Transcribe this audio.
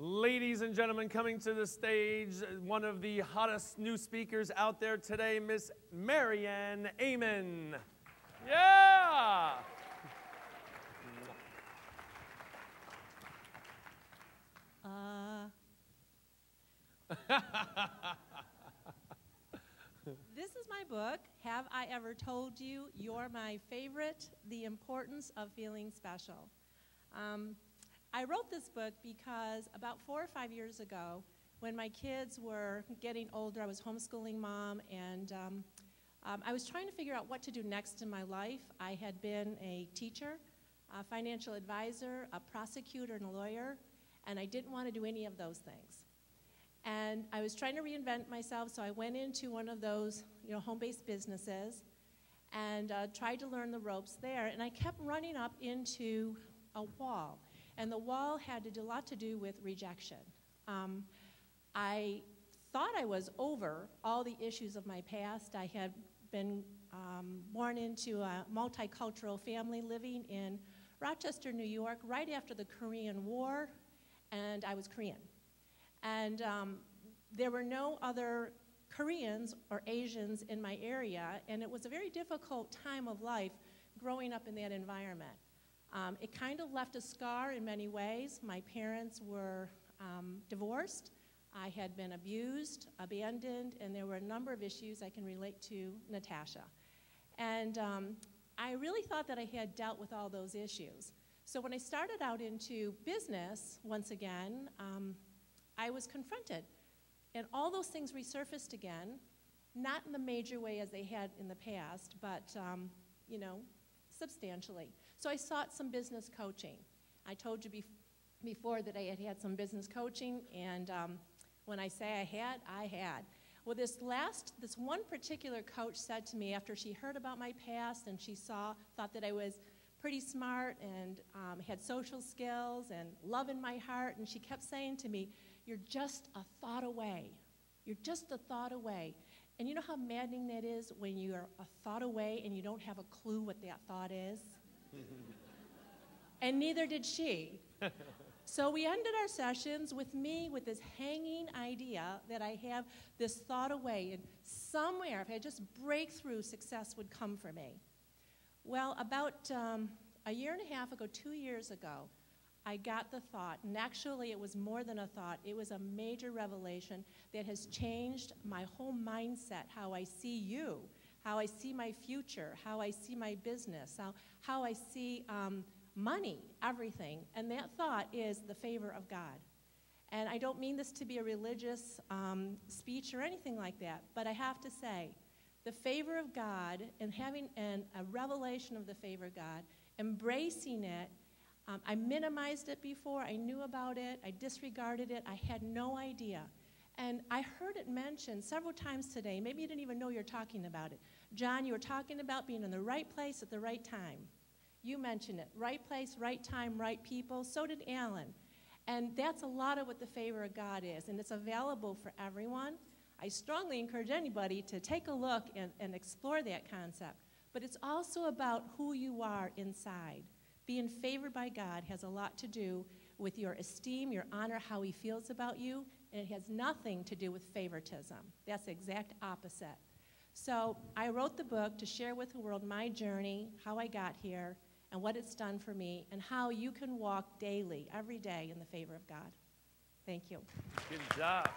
Ladies and gentlemen, coming to the stage, one of the hottest new speakers out there today, Miss Maryann Ehmann. Yeah! This is my book, Have I Ever Told You You're My Favorite? The Importance of Feeling Special. I wrote this book because about 4 or 5 years ago, when my kids were getting older, I was homeschooling mom, and I was trying to figure out what to do next in my life. I had been a teacher, a financial advisor, a prosecutor, and a lawyer, and I didn't want to do any of those things. And I was trying to reinvent myself, so I went into one of those, home-based businesses and tried to learn the ropes there. And I kept running up into a wall, and the wall had a lot to do with rejection. I thought I was over all the issues of my past. I had been born into a multicultural family living in Rochester, New York, right after the Korean War, and I was Korean. And there were no other Koreans or Asians in my area, and it was a very difficult time of life growing up in that environment. It kind of left a scar in many ways. My parents were divorced. I had been abused, abandoned, and there were a number of issues I can relate to Natasha. And I really thought that I had dealt with all those issues. So when I started out into business, once again, I was confronted. And all those things resurfaced again, not in the major way as they had in the past, but, substantially. So I sought some business coaching. I told you before that I had had some business coaching, and when I say I had. Well, this one particular coach said to me after she heard about my past and she thought that I was pretty smart and had social skills and love in my heart, and she kept saying to me, "You're just a thought away. You're just a thought away." And you know how maddening that is when you're a thought away and you don't have a clue what that thought is? And neither did she. So we ended our sessions with me with this hanging idea that I have this thought away, and somewhere, if I just break through, success would come for me. Well, about a year and a half ago, 2 years ago, I got the thought, and actually it was more than a thought. It was a major revelation that has changed my whole mindset, how I see you, how I see my future, how I see my business, how I see money, everything. And that thought is the favor of God. And I don't mean this to be a religious speech or anything like that, but I have to say, the favor of God and having a revelation of the favor of God, embracing it. I minimized it before. I knew about it. I disregarded it. I had no idea. And I heard it mentioned several times today. Maybe you didn't even know you were talking about it. John, you were talking about being in the right place at the right time. You mentioned it. Right place, right time, right people. So did Alan. And that's a lot of what the favor of God is. And it's available for everyone. I strongly encourage anybody to take a look and explore that concept. But it's also about who you are inside. Being favored by God has a lot to do with your esteem, your honor, how he feels about you, and it has nothing to do with favoritism. That's the exact opposite. So I wrote the book to share with the world my journey, how I got here, and what it's done for me, and how you can walk daily, every day, in the favor of God. Thank you. Good job.